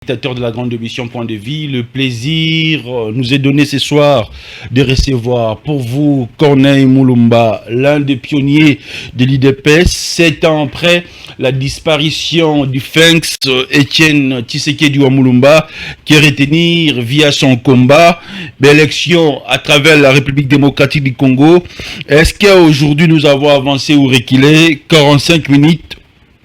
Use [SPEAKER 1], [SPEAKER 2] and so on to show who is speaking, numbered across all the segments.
[SPEAKER 1] De la grande émission Point de Vie, le plaisir nous est donné ce soir de recevoir pour vous Corneille Mulumba, l'un des pionniers de l'IDPS, 7 ans après la disparition du Phinx Etienne Tshisekedi Mulumba, qui est retenu via son combat d'élection à travers la République démocratique du Congo. Est-ce qu'aujourd'hui nous avons avancé ou reculé? 45 minutes.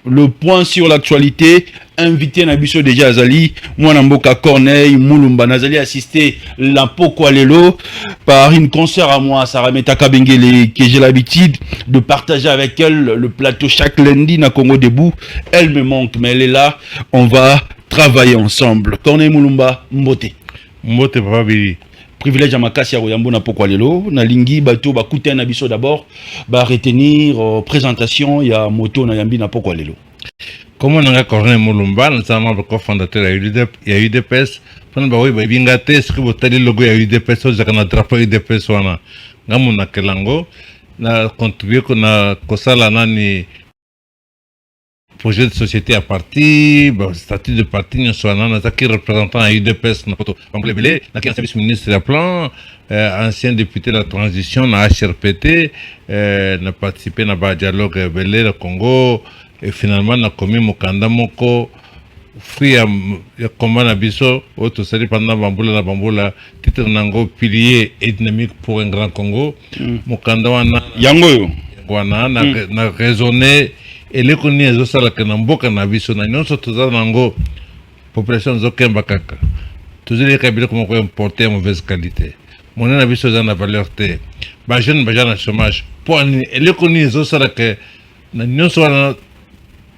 [SPEAKER 1] Le point sur l'actualité, invité Nabiso déjà Azali, moi Namboka Corneille Mulumba, Nazali assisté Lampoko Alelo par une concert à moi, Sarah Metaka Bengele, que j'ai l'habitude de partager avec elle le plateau chaque lundi na Congo Debout. Elle me manque, mais elle est là, on va travailler ensemble. Corneille Mulumba, Mbote.
[SPEAKER 2] Mbote Papa Billy.
[SPEAKER 1] Privilège à Makasi ya Royambo na poko lelo na lingi bato ba kuta na biso d'abord ba retenir présentation ya moto na yambi na poko lelo.
[SPEAKER 2] Comment on a Corneille Mulumba, nous sommes membre cofondateur ya UDPS, pendant ba oui ba bingate ce que vous tali logo ya UDPS au zakana drapeau UDPS wana ngamu na kelango na contribuer na kosala nani projet de société à parti, statut de parti, nous sommes représentant à UDPS, nous sommes service ministre de plan, ancien député de la transition, na HRPT, nous participé à un dialogue belé le Congo, et finalement, nous avons commis Mokanda Moko, free à combat na biso, auto sali pendant Bamboula, titre nango pilier et dynamique pour un grand Congo, Mokanda wana,
[SPEAKER 1] Yango
[SPEAKER 2] wana, na raisonné. Et les connus les autres que n'ont pas na biso na nyonso toza nango population zokemba kaka toujours les kabila comme quoi importer mauvaise qualité mon na biso za na valeur te ba jeune ba na chômage pour et les connus les autres que na nyonso na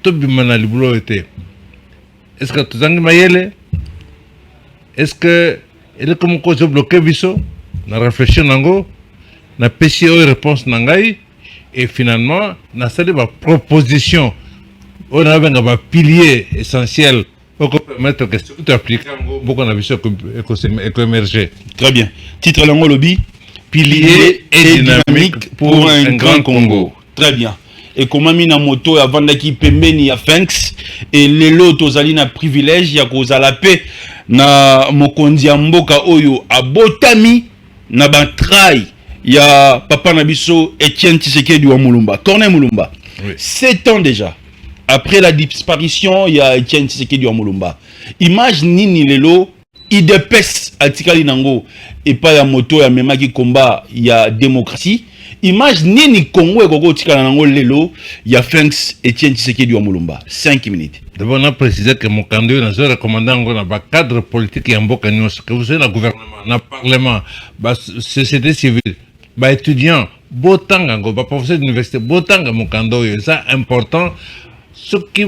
[SPEAKER 2] to bimana libulo été est-ce que tozangi mayele est-ce que elle comme quoi bloquer biso na réfléchir nango na PCO réponse nangai. Et finalement, on a fait des propositions. On a un pilier essentiel pour permettre que tout applique beaucoup de vision émerger.
[SPEAKER 1] Très bien. Titre lango lobby, pilier et dynamique pour un grand Congo. Très bien. Et comment mina moto avant qui pembeni ya Phinx et les lots zali na privilège ya kozala paix na mokonzi mboka oyo abotami na batrai. Il y a Papa Nabiso Etienne Tshisekedi Mulumba. Corneille Mulumba. Oui. 7 ans déjà. Après la disparition, il y a Etienne Tshisekedi Mulumba. Image nini lelo, IDPS Atikali Nango. Et pas la moto, ya même qui combat, il y a démocratie. Image nini Congo et Gogo Tikala Nango lelo, il y a Phinx Etienne Tshisekedi Mulumba. 5 minutes.
[SPEAKER 2] D'abord, on a précisé que mon candidat n'a recommandé un cadre politique et un bon canyon, que vous avez le gouvernement, le parlement, la société civile. Bah étudiants, beau temps, bah professeur d'université, beau temps, mon candidat, c'est important. Ce qui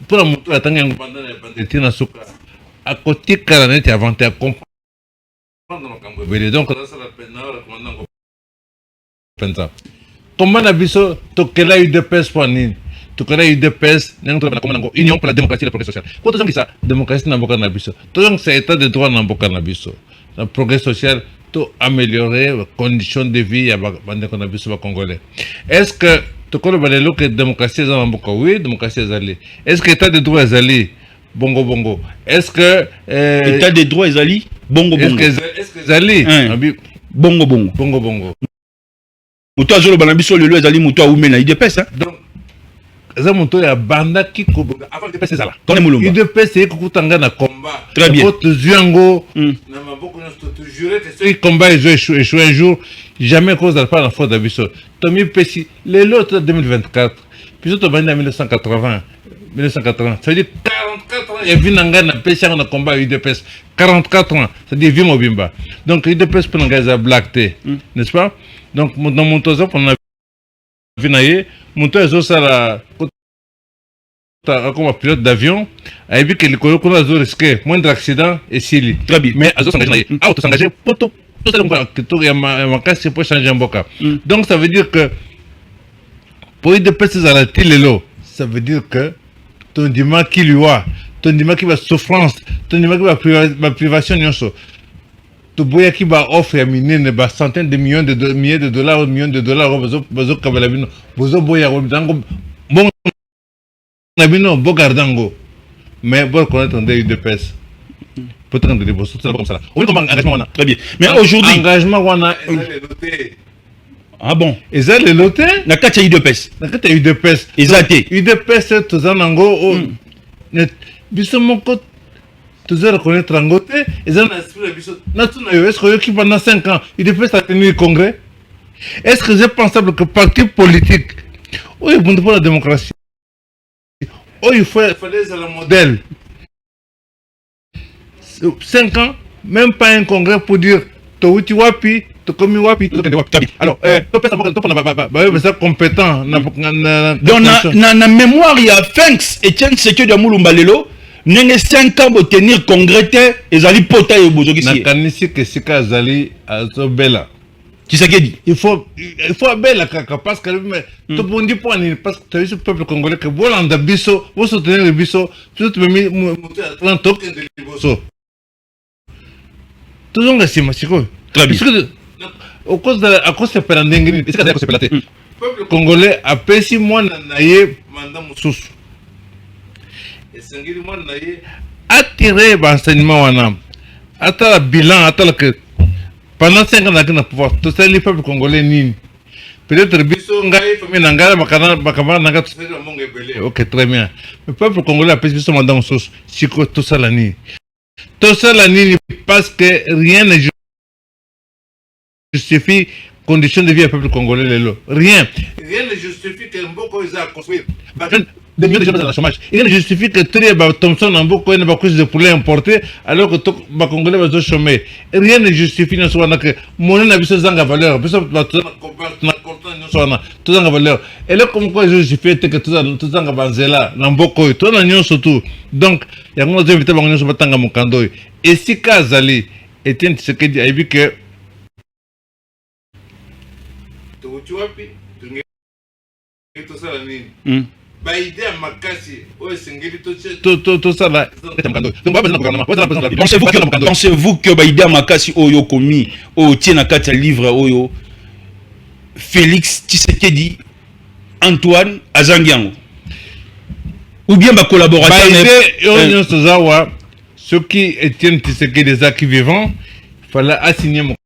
[SPEAKER 2] pour la moto, la tanga pendant la pandémie na suka, à côté caranet et avant de comprendre mon candidat. Donc là, ça la peine, recommandant pensa. Comment la biso, to quelle UDPS pour nini? To quelle UDPS, n'importe quoi comme Union pour la démocratie et le progrès social. Quand on dit ça, démocratie n'a pas nabiso. Tout donc c'est état de droit n'a pas nabiso. Le progrès social. Pour améliorer les conditions de vie à les Congolais. Est-ce que tu connais que la démocratie est en Boka? Oui, démocratie est allée. Est-ce que l'état de droit est allé? Bongo bongo. Est-ce que
[SPEAKER 1] l'état de droit est allé? Bongo bongo.
[SPEAKER 2] Est-ce que c'est allé?
[SPEAKER 1] Bongo bongo.
[SPEAKER 2] Bongo bongo.
[SPEAKER 1] Muto azolo banabiso lelo ezali muto awume na IDPS hein?
[SPEAKER 2] Donc ça monto ya banda ki ko avant IDPS ezala.
[SPEAKER 1] Corneille Mulumba.
[SPEAKER 2] IDPS e kokutanga na combat.
[SPEAKER 1] Très bien.
[SPEAKER 2] Votre zuango na maboko na to jurer que ce combat échoué un jour jamais cause de pas la faute d'abisso. Tomi Pessi les lots 2024 puis to banda 1980 ça veut dire 44 ans il y a vinanga na Pessi na combat IDPS 44 ans ça dit vie mobimba. Donc IDPS pour nga black té n'est-ce pas? Donc dans mon toza pour na vinaye mon toza ça la comme pilote d'avion, a vu que les Congolais ont risqué moins d'accidents et s'il très bien. Mais ils sont s'engager pour tout ça que tout est ma casse pour changer un boca. Donc ça veut dire que pour y dépasser à la télé ça veut dire que ton dimanche qui lui a, ton dimanche qui va souffrance, ton dimanche qui va privation nyonso. To boya qui va offrir à miner des centaines de millions de dollars, bazo kabalabino, bazo boya bon Nabino Bogardango, mais bon connaître un UDPS. Peut-être de liboso, c'est comme ça. On est comme engagement wana.
[SPEAKER 1] Très bien. Mais aujourd'hui
[SPEAKER 2] engagement wana est noté.
[SPEAKER 1] ah bon,
[SPEAKER 2] Et ça le noté
[SPEAKER 1] na kati UDPS.
[SPEAKER 2] na kati UDPS.
[SPEAKER 1] Ezate.
[SPEAKER 2] UDPS tozanango biso moko toujours reconnaître en côté et ça est-ce que pendant 5 ans UDPS a tenu le congrès? Est-ce que c'est pensable que parti politique où il pour la démocratie où il fallait le modèle 5 ans même pas un congrès pour dire Touti wapi Tokomi wapi alors ça compétent
[SPEAKER 1] na mémoire il y a Fenx Etienne Sekedi Mulumba lelo nenge 5 ans pour tenir congrès ezali pota et bozoki
[SPEAKER 2] na kanisi que sika zali azobela
[SPEAKER 1] Tshisekedi
[SPEAKER 2] il faut bela kaka parce que tout le monde point parce que tu as vu ce peuple congolais que bolanda biso vous soutenir le biso tout me mis plan token de liboso tout le monde c'est masiko
[SPEAKER 1] très bien
[SPEAKER 2] au cause de à cause de perandengini est-ce que ça peut être peuple congolais a pesi moi naie mandat mususu et sangiri moi naie attirer l'enseignement wana atala bilan atala que pendant 5 ans dans le pouvoir tout ça les peuples congolais nini peut-être biso ngai famille nangala bakama nanga tout ça monge belé OK très bien le peuple congolais a pesi biso mandat mususu siko tout ça la nini parce que rien ne justifie conditions de vie du peuple congolais rien ne justifie que Mboko ils a construit des millions de gens dans le chômage. Rien ne justifie que Tri Thompson en Mboko ait une couche de poulet importé alors que les Congolais vont chômer. Rien ne justifie que mon n'a pas de valeur. Tout en valeur. Et là, comme quoi je justifie que tout en banzela, Mboko, tout en surtout. Donc, il y a un autre invité à Batanga Mukando. Et si Kazali était ce qu'il dit, il dit que tu vois, tout ça, baïdé makasi o sengeli to ça là
[SPEAKER 1] pensez-vous que baïdé makasi oyo komi o tiena kati livre oyo Félix Tshisekedi Antoine Azangiango ou bien ba collaborateur
[SPEAKER 2] baïdé yo sozawa ceux qui Etienne Tshisekedi des acquis vivants fallait assigner mon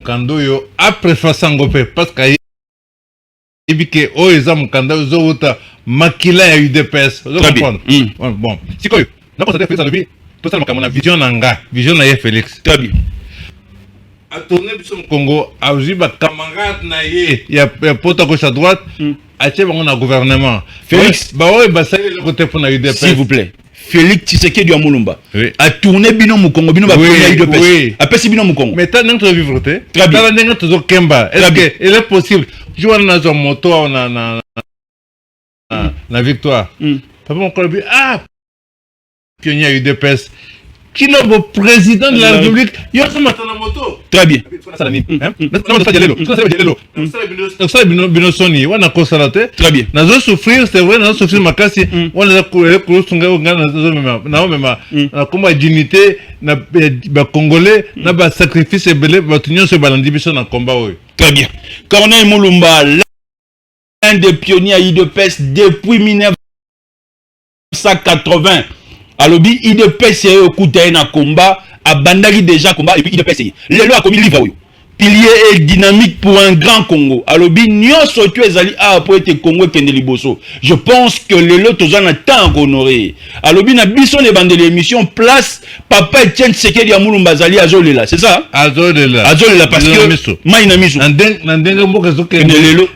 [SPEAKER 2] kando yo après Fasangopé parce que ibike o eza mukanda uzouta makila ya UDPS bon sikoyo na constater Félix alobi to sala makamona vision nanga vision na ye Félix
[SPEAKER 1] très bien
[SPEAKER 2] a tourner biso Congo a uziba camarade na ye ya pota gauche à droite a tché bango na gouvernement
[SPEAKER 1] Félix
[SPEAKER 2] ba o ba sali le côté pour na UDPS
[SPEAKER 1] s'il vous plaît Félix Tshisekedi wa Mulumba
[SPEAKER 2] a
[SPEAKER 1] tourné bino Mukongo bino ba premier UDPS a pesi bino Mukongo
[SPEAKER 2] mais tant que vivre te
[SPEAKER 1] très bien
[SPEAKER 2] tant que toujours Kemba est-ce que il est possible jouer dans moto na victoire papa mon collègue pionnier UDPS qui est le président de la République yo sama na moto
[SPEAKER 1] très bien très bien
[SPEAKER 2] nazo souffrir c'est vrai nazo souffrir makasi wana kusunga ngana nazo mema na comme dignité na ba congolais na ba sacrifice belé ba tunyo se balandi biso na combat oyo
[SPEAKER 1] très bien Corneille Mulumba l'un des pionniers à UDPS depuis 1980 alobi UDPS écouté na combat abandaki déjà combat et puis UDPS lelo a commis livre oyo pilier et dynamique pour un grand Congo alobi nyonso tu ezali a pour être Congo kende liboso je pense que lelo tozana temps honoré alobi na biso ne bande l'émission place papa Etienne Tshisekedi ya Mulumba zali azolela c'est ça
[SPEAKER 2] azolela
[SPEAKER 1] parce que maina miso
[SPEAKER 2] ndenge mboka zokende
[SPEAKER 1] lelo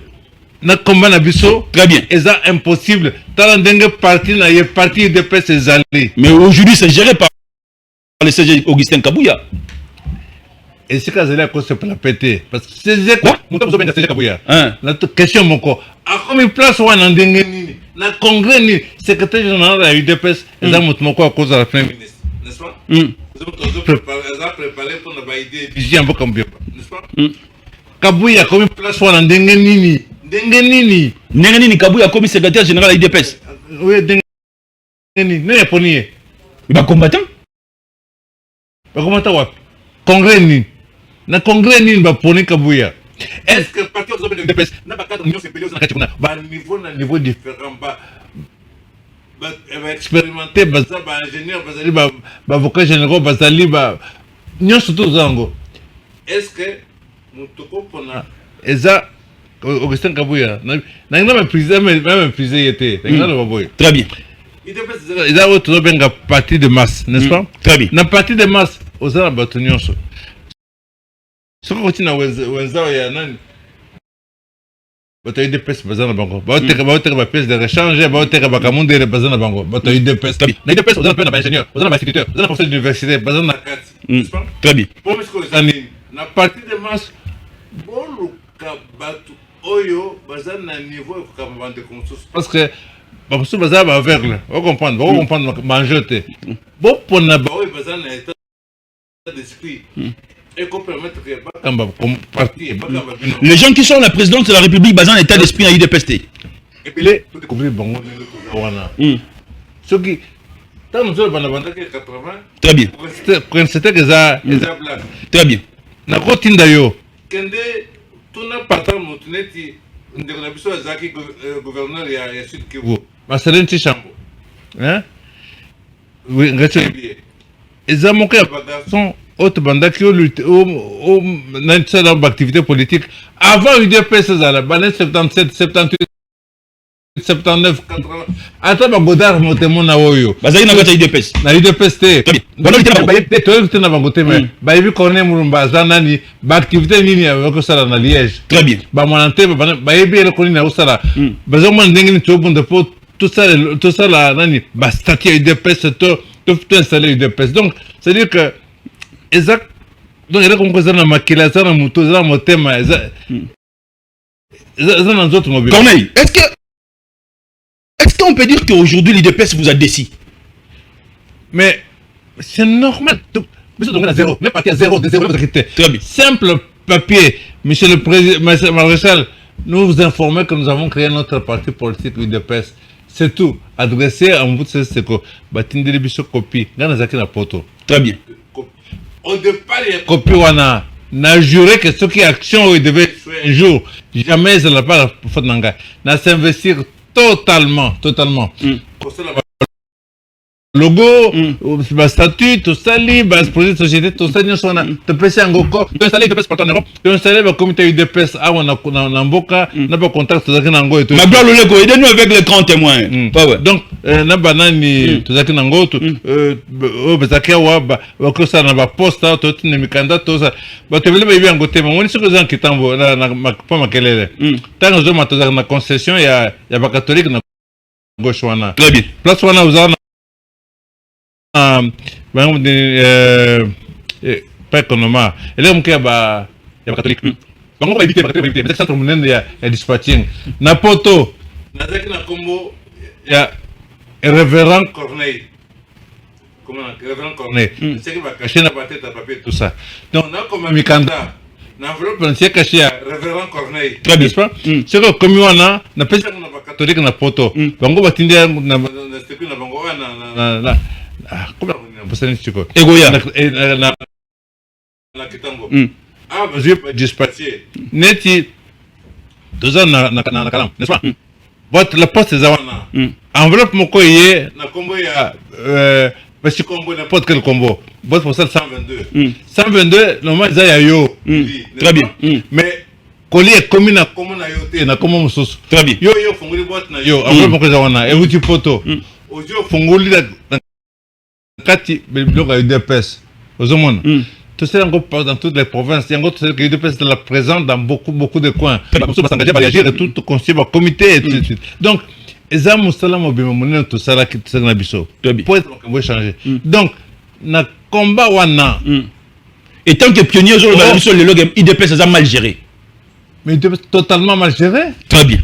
[SPEAKER 2] na combat na biso
[SPEAKER 1] très bien
[SPEAKER 2] et ça impossible tala ndenge parti na ye parti de PS ezali
[SPEAKER 1] mais aujourd'hui c'est géré par le CG Augustin Kabouya
[SPEAKER 2] et si Kazali a cause pour la péter parce que c'est quoi mon top bien CG Kabouya la question moko a combien place wana ndenge nini na congrès ni secrétaire général de la UDPS et ça moko à cause de la premier ministre n'est-ce pas préparé pour la idée vision moko n'est-ce pas Kabouya combien place wana ndenge nini
[SPEAKER 1] Kabouya comme secrétaire général à l'IDPS.
[SPEAKER 2] Oui, n'est pas nié.
[SPEAKER 1] Il va combattant.
[SPEAKER 2] Congrès ni. Na congrès ni va poni Kabouya. Est-ce que parti de l'IDPS n'a pas cadre union c'est payé au niveau différent pas expérimenté, ingénieur, avocat généraux, nous surtout zango. Est-ce que nous comprenons Eza Augustin Kabouya, même prisé était.
[SPEAKER 1] Très bien.
[SPEAKER 2] Il a autre bien partie de masse, n'est-ce pas?
[SPEAKER 1] Très bien.
[SPEAKER 2] La partie de masse, aux gens battunons. Ce qu'on continue à Wenzao et à Nan. Bataille de peste, bazar na bango. Bataille pièce de rechange, bataille bakamunde de bazar na bango. Bataille de peste. Na de peste, on a pas d'ingénieur, on a pas instituteur, on a professeur d'université, bazar na carte. N'est-ce pas?
[SPEAKER 1] Très bien.
[SPEAKER 2] Pour ce que ça na partie de masse, bon kabatu oyo bazar na niveau ko kabante comme ça. Parce que bamusu bazar ba aveugle. On comprendre manger. Bon pour na ba oyo bazar na état d'esprit.
[SPEAKER 1] Les gens qui sont la présidente de la République basés en état d'esprit à IDPST.
[SPEAKER 2] Et puis les ceux qui
[SPEAKER 1] très bien.
[SPEAKER 2] C'était que ça
[SPEAKER 1] très bien.
[SPEAKER 2] Na kotinda yo kende tuna patron motuneti ndeko biso azaki gouverneur ya Sud Kivu Maserenchi Chambo hein oui ngati bien ezamoka ba garçon autre banda qui ont lutté au dans l'activité politique avant UDPS zala banen 77 78 79 80 ata ba godar motemo na oyo
[SPEAKER 1] bazaki na kata UDPS
[SPEAKER 2] na UDPS te bana te na bangote mais ba yebi Corneille Mulumba zanani ba activité nini avec ça na Liège
[SPEAKER 1] très bien
[SPEAKER 2] ba monante ba yebi le koni na usala bazo mo ndenge ni tobunda po tout ça la nani ba statut UDPS tout installé UDPS donc c'est à dire que exact donc il y a comme ça na makila ça na moto ça na motema ça dans d'autres mobiles.
[SPEAKER 1] Corneille, est-ce qu'on peut dire qu'aujourd'hui l'IDPS vous a déçu?
[SPEAKER 2] Mais c'est normal. Monsieur donc à zéro, même parti à zéro, de zéro, très bien. Simple papier, monsieur le président, monsieur Maréchal, nous vous informons que nous avons créé notre parti politique l'IDPS. C'est tout. Adressé à bout de ce que Batindeli Bisso copie. Dans les acquis la poto.
[SPEAKER 1] Très bien.
[SPEAKER 2] Au départ, il y a copie wana. N'a juré que ce qui est action, il devait jouer un jour. Jamais il n'a pas la faute d'anga. N'a s'investir totalement. Logo, statut, tout ça, projet de société, tout ça, nous sommes te passer en goko, tu installer UDPS partout en Europe, tu installer le comité UDPS à Namboka, n'a pas contact, tout ça qui n'ango et tout.
[SPEAKER 1] Ma gloire le lego, aidez-nous avec les grands témoins.
[SPEAKER 2] Donc, n'a banani, tout ça qui n'ango, tout, bazakia wa, que ça n'a pas poste, tout, ne mikanda, tout ça. Bah, tu veux le bien côté, mais on est sur les gens qui t'envoient, pas ma quelle. Tant que je m'attends à la concession, il y a pas catholique, na gauche wana.
[SPEAKER 1] Très bien.
[SPEAKER 2] Place wana, vous avez pas économie. Et là, il y a catholique. On va éviter, mais c'est un il y a dispatching. Napoto, il y a révérend Corneille. Comment révérend Corneille? C'est qui va cacher la tête à papier, tout ça. Donc, on a comme un Mikanda. L'enveloppe, on s'est caché à révérend Corneille.
[SPEAKER 1] Très bien.
[SPEAKER 2] C'est que comme on a pas catholique na poto. Bango batinde na bango na comment on peut dire chico
[SPEAKER 1] Egoya
[SPEAKER 2] na kitango je peux dispatcher neti deux ans na kalam n'est-ce pas votre la poste zawana enveloppe moko yé na combo ya parce que combo n'importe quel combo boîte postale 122 normalement ça ya yo
[SPEAKER 1] très bien
[SPEAKER 2] mais colis comme na yote na comme mususu
[SPEAKER 1] très bien
[SPEAKER 2] yo funguli boîte na yo enveloppe moko zawana et vous tu poto ojo funguli kati biloko ya UDPS ozomona tout ça encore dans toutes les provinces il y a encore que UDPS est présent dans beaucoup de coins on va s'engager à réagir et tout constituer un comité et tout de suite donc eza musala mobima monene tout ça là qui tout ça na biso pour être on va changer donc na combat wana
[SPEAKER 1] et tant que pionnier sur le log UDPS ça mal géré
[SPEAKER 2] mais UDPS totalement mal géré
[SPEAKER 1] très bien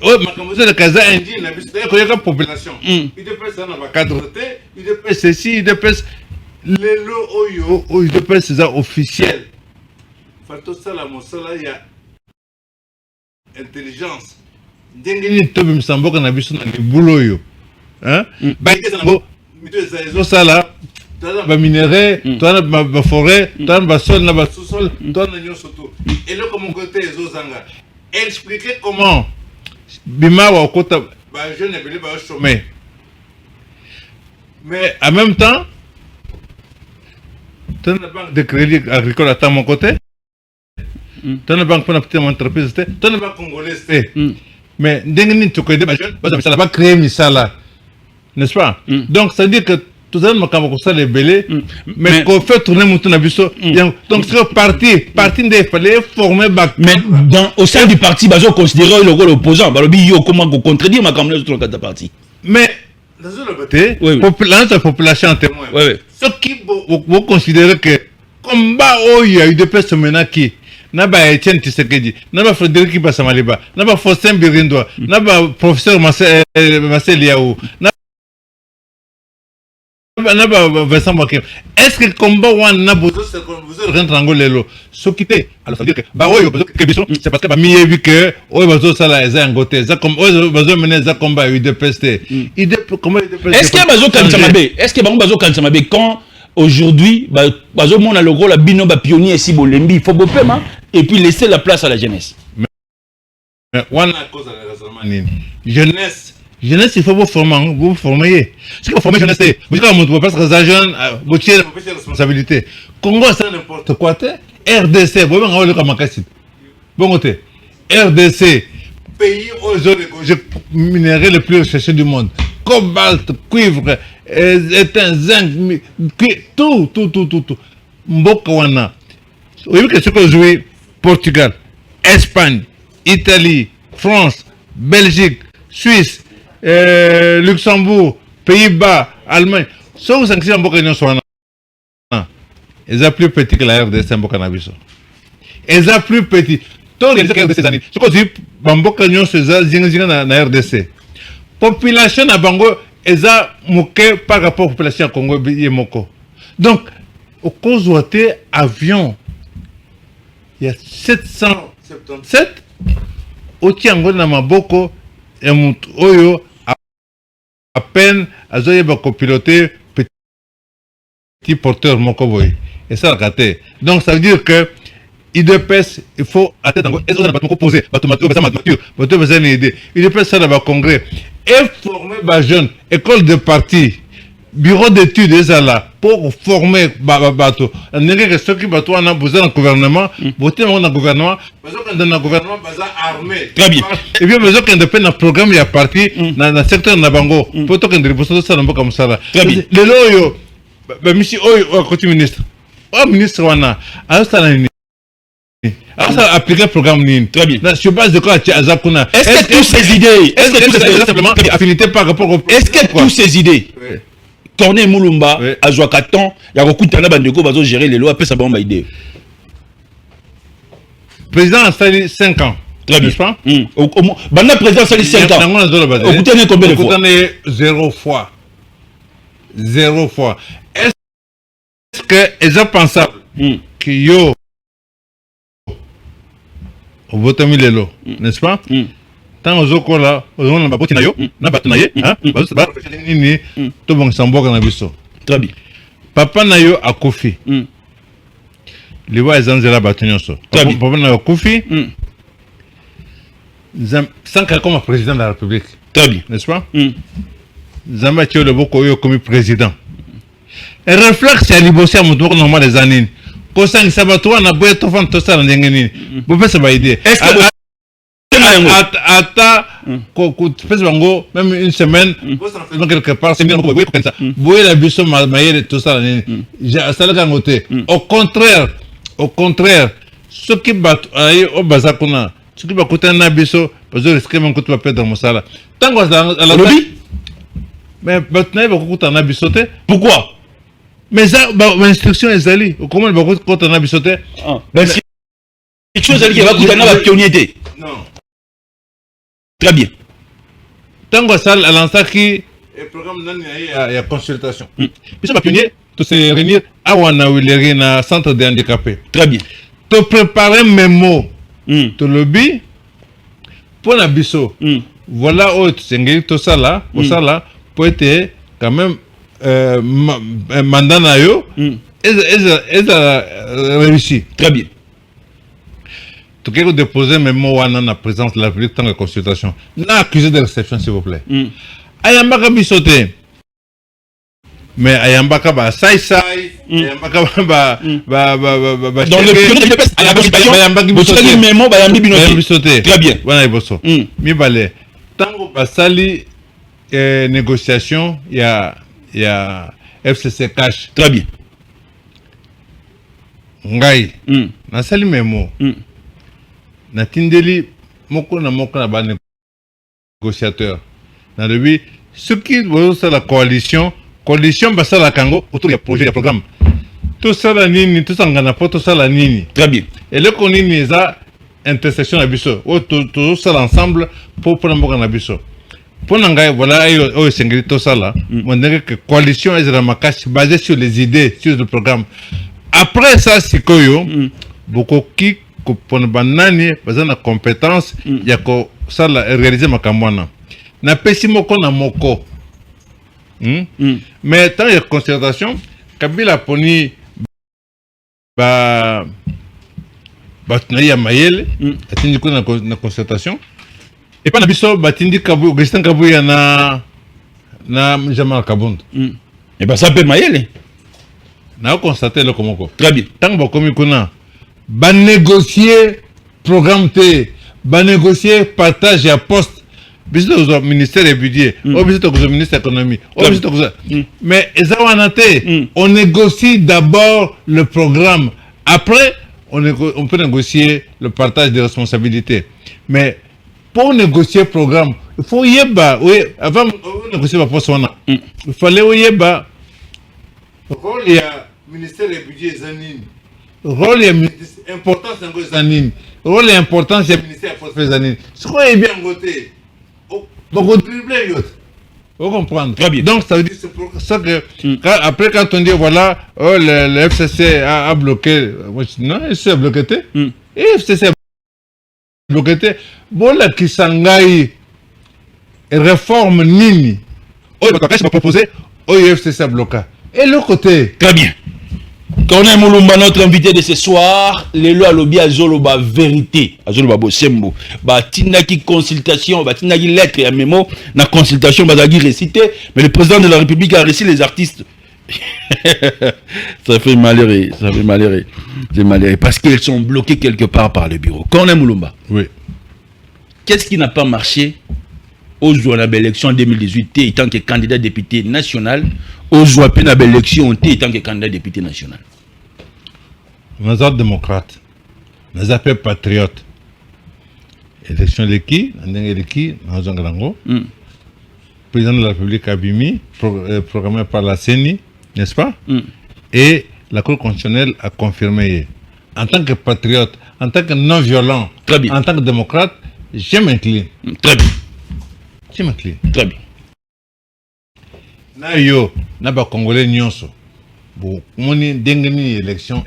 [SPEAKER 2] oh makambo de kaza indi na biso ko yaka population UDPS na ba cadre té UDPS ceci UDPS lelo oyo UDPS c'est officiel fato sala mosala ya intelligence ndenge ni tobi msamboka na biso na libulo yo hein ba kesa na bo mito ezo sala ba minerais toi ba forêt toi ba sol na ba sous-sol toi na nyoso to et le comme côté ezo zanga expliquer comment bima wa kota ba jeune ebele ba chômer Mais en même temps, tu as une banque de crédit agricole à mon côté, tu as une banque pour une petite entreprise, tu as une banque congolaise. Mais dès que tu connais des jeunes, ça va créer ça là. N'est-ce pas? Donc, ça veut dire que tout ça, ça les belés, mais qu'on fait tourner mon tour. Donc, c'est parti, il fallait former.
[SPEAKER 1] Mais au sein du parti, ils ont considéré le rôle opposant. Ils ont comment contredire ma campagne sur le parti.
[SPEAKER 2] Mais, dans la population en témoin, ceux qui vont considérer que combat, il y a eu des personnes maintenant qui n'a pas Etienne Tshisekedi, n'a pas Frédéric Bassamaliba, n'a pas Faustin Birindoa, n'a pas professeur Marcel Liaou, n'a pas Vincent Bakem. Est-ce que le combat où on a besoin de rentrer en Angolelo, ce qui est, alors ça veut dire que, c'est parce que, il vu que, ça là, ils ont goté, ça comme, ils mener ça combat, il dépasse. Est-ce qu'il y
[SPEAKER 1] a besoin de quand aujourd'hui, on a le rôle de bino pionnier ici, Bolembi, il faut bopema, et puis laisser la place à la jeunesse.
[SPEAKER 2] Mais on a cause de raisonnement. Jeunesse, il faut vous former. Ce qu'il faut former jeunesse, vous dites parce que les jeunes, vous tirez la responsabilité. Congo, c'est n'importe quoi. RDC, vous avez un bon côté. RDC, pays aux autres minéraux les plus recherchés du monde. Cobalt, cuivre, étain, zinc, tout. Mbokawana. Vous voyez que ce que joue Portugal, Espagne, Italie, France, Belgique, Suisse, Luxembourg, Pays-Bas, Allemagne. Sauf que c'est Mboka Nyonswana. Ils sont plus petits que la RDC Mboka Nabiso. Ils sont plus petits. Tous les RDC ces années. Ce que je dis, Mboka Nyonswana na RDC. Population na Bango, ils ont moqué par rapport à la population Congo et Moko. Donc, au cause où avion, il y a 777 au Tiango na Maboko et Oyo à peine à Zoye Bako piloter petit porteur Mokoboy. Et ça a raté. Donc ça veut dire que IDPS, il faut attendre. Est-ce que vous poser votre besoin d'aider. IDPS, ça va congrès. Et former les jeunes, école de parti, bureau d'études, là, pour former bateau. On dirait que ceux qui bateau on a besoin d'un gouvernement, voter dans le gouvernement, besoin d'un gouvernement armé.
[SPEAKER 1] Très bien.
[SPEAKER 2] Et puis besoin qu'on dépend d'un programme, il y a parti dans le secteur de Bango. Pour qu'on dépose ça dans comme ça là.
[SPEAKER 1] Très bien.
[SPEAKER 2] Le loyo, monsieur Oyo, côté ministre. Oh ministre wana, alors ça là. Alors ça appliquer le programme Nine.
[SPEAKER 1] Très bien.
[SPEAKER 2] Sur base de quoi tu as Zakuna.
[SPEAKER 1] Est-ce que toutes ces idées,
[SPEAKER 2] simplement affinité par rapport au.
[SPEAKER 1] Est-ce que toutes ces idées, Corneille Moulumba, à Joakaton, il y a beaucoup de temps bandeko bazo gérer les lois, après ça va m'aider idée.
[SPEAKER 2] Président a fallu 5 ans.
[SPEAKER 1] Très bien.
[SPEAKER 2] N'est-ce pas?
[SPEAKER 1] Banda président a fallu 5 ans. Au coûté combien de fois?
[SPEAKER 2] 0 fois. 0 fois. Est-ce que ils ont pensable que yo au vote milelo, n'est-ce pas? Tant aux autres là, on a pas nayo, na batunaye, hein? Parce que nini, tout bon samboka na biso.
[SPEAKER 1] Très bien.
[SPEAKER 2] Papa nayo a Kofi. Les voix ils ont zéro batunyoso. Papa nayo Kofi. Sans comme président de la République.
[SPEAKER 1] Très bien.
[SPEAKER 2] N'est-ce pas? Zamba Tio le Boko yo comme président. Et réflexe à libosser à mon tour normal des années. Kosang sabato na boye to fan to sala ndengeni. Bo pesa ba idée. Est-ce que ata ko pesa bango même une semaine donc quelque part c'est bien boye comme ça. Boye la biso maïe tout ça j'ai ça la ngoté. Au contraire ce qui bat ay o bazakuna ce qui va coûter na biso parce que risque même coûte pas perdre mon salaire. Tango à la lobby mais batna va coûter na bisoté.
[SPEAKER 1] Pourquoi?
[SPEAKER 2] Mais ça, l'instruction est allée. Comment elle va quand on a bisoté?
[SPEAKER 1] L'instruction est allée, elle va coûter un pionnier.
[SPEAKER 2] Non.
[SPEAKER 1] Très bien.
[SPEAKER 2] Tant que ça, à l'instant qui le programme il y a consultation. Puis ça pionnier, tu sais réunir à Wanaouileri na centre des handicapés.
[SPEAKER 1] Très bien.
[SPEAKER 2] Tu prépares mes mots. Tu le bis pour la biso. Voilà où tu sais tout ça là, pour ça là, pour être quand même mandat na yo est réussi.
[SPEAKER 1] Très bien.
[SPEAKER 2] Tu peux déposer mes mots à la présidence de la République dans la consultation. N'a accusé de réception s'il vous plaît. Ayamba bisoté. Mais ayambaka ba sai ayambaka ba
[SPEAKER 1] dans le pionnier de l'UDPS ayambaki bosali memo bayambi binote très bien
[SPEAKER 2] wana iboso mibale tango basali négociation ya FCC cash
[SPEAKER 1] très bien
[SPEAKER 2] ngai nasali memo natindeli moko na ba négociateur na lebi ceux qui vont la coalition basala kango autour du projet, du programme. Tout ça la nini, tout ça ngana po tout ça la nini.
[SPEAKER 1] Très bien.
[SPEAKER 2] Et le konini eza intersection na biso. Tout ça ensemble pour mboka na biso. Pour nanga voilà o sengeli tout ça là. On dirait que coalition ezra makasi basée sur les idées, sur le programme. Après ça sikoyo beaucoup qui pour banani bazana compétence ya ko ça la réaliser makamwana. Na pesi moko na moko. Mais tant il y a concertation, Kabila poni ba tnaïa mayele, atindi ko na concertation. Et pas na biso batindi kabu, Augustin Kabu ya na Jamal Kabund.
[SPEAKER 1] Et ben ça peut mayele.
[SPEAKER 2] Na constater le komoko.
[SPEAKER 1] Très bien.
[SPEAKER 2] Tant ba komi kuna ba négocier programme T, ba négocier partage ya poste. Bisous ministère du budget, bisous au ministère de l'économie, mais on négocie d'abord le programme. Après, on peut négocier le partage des responsabilités. Mais pour négocier le programme, il faut y avoir, oui, avant de négocier le poste, il fallait y avoir rôle du ministère du budget, rôle importance de rôle importance du ministère du portefeuille. Ce qu'on est bien voté. Donc on dribbler vous comprenez.
[SPEAKER 1] Très bien.
[SPEAKER 2] Donc ça veut dire c'est pour ça que après quand on dit voilà le FCC a bloqué, non le FCC a bloqué et FCC a bloqué voilà qui s'engaille réforme nini va proposer au FCC a bloqué et l'autre côté.
[SPEAKER 1] Très bien. Corneille Moulumba, notre invité de ce soir, Lelo Alobi Azoloba vérité, Azoloba Bosembo, Tinaki consultation, Tinaki lettre et mémo, na consultation, Bazagi récité, mais le président de la République a récité les artistes. Ça fait malheureux, c'est malheureux, parce qu'ils sont bloqués quelque part par le bureau. Corneille Moulumba.
[SPEAKER 2] Oui.
[SPEAKER 1] Qu'est-ce qui n'a pas marché aux élections en 2018, étant que candidat député national, aux élections étant que candidat député national?
[SPEAKER 2] Nous sommes démocrates, nous sommes patriotes. Élection de qui? Nous sommes président de la République Abimi, programmé par la CENI, n'est-ce pas? Et la Cour constitutionnelle a confirmé. En tant que patriote, en tant que non-violent, en tant que démocrate, je m'incline.
[SPEAKER 1] Très bien.
[SPEAKER 2] Je m'incline.
[SPEAKER 1] Très bien.
[SPEAKER 2] Nayo, naba Congolais nyonso. Bon, moni dengeni élection.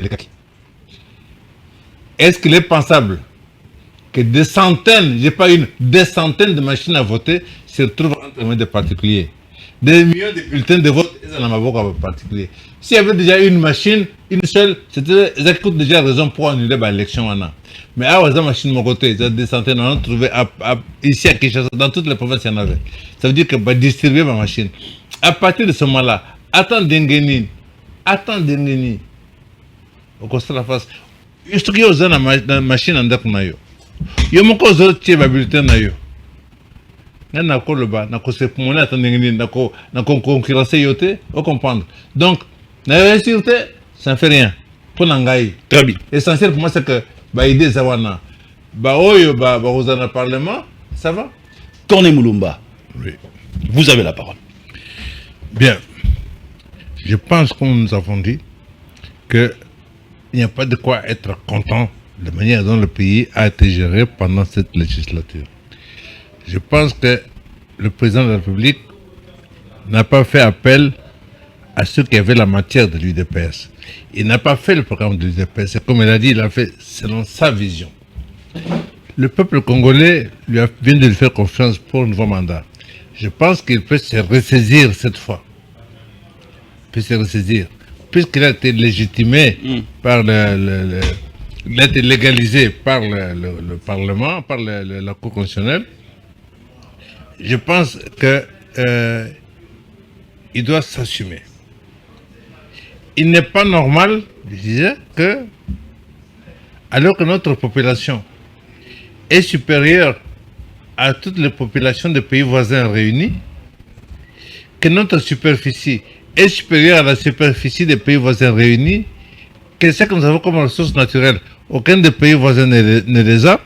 [SPEAKER 2] Est-ce qu'il est pensable que des centaines, j'ai pas des centaines de machines à voter se retrouvent entre les mains des particuliers? Des millions de bulletins de vote, ils en ont particulier. S'il y avait déjà une machine, une seule, c'était, ça coûte déjà raison pour annuler l'élection. Mais à la machine, mon côté, des centaines, on a trouvé ici à Kinshasa, dans toutes les provinces, il y en avait. Ça veut dire que distribuer ma machine. À partir de ce moment-là, attends Dengeni. Au constat de la face. Il faut que vous ayez une machine en dessous. Il y a beaucoup de bulletins. Il y a beaucoup de donc, la sûreté, ça ne fait rien. Pour Nangaï.
[SPEAKER 1] Très bien.
[SPEAKER 2] L'essentiel pour moi, c'est que l'idée Zawana. Vous en parlement, ça va?
[SPEAKER 1] Corneille Moulumba.
[SPEAKER 2] Oui.
[SPEAKER 1] Vous avez la parole.
[SPEAKER 2] Bien. Je pense, comme nous avons dit, qu'il n'y a pas de quoi être content de la manière dont le pays a été géré pendant cette législature. Je pense que le président de la République n'a pas fait appel à ceux qui avaient la matière de l'UDPS. Il n'a pas fait le programme de l'UDPS. Comme il a dit, il a fait selon sa vision. Le peuple congolais vient de lui faire confiance pour un nouveau mandat. Je pense qu'il peut se ressaisir cette fois. Il peut se ressaisir. Puisqu'il a été légitimé par il a été légalisé par le Parlement, par la Cour constitutionnelle, je pense qu'il doit s'assumer. il n'est pas normal, je disais, que, alors que notre population est supérieure à toutes les populations des pays voisins réunis, que notre superficie est supérieure à la superficie des pays voisins réunis, que ce que nous avons comme ressources naturelles, aucun des pays voisins ne les a,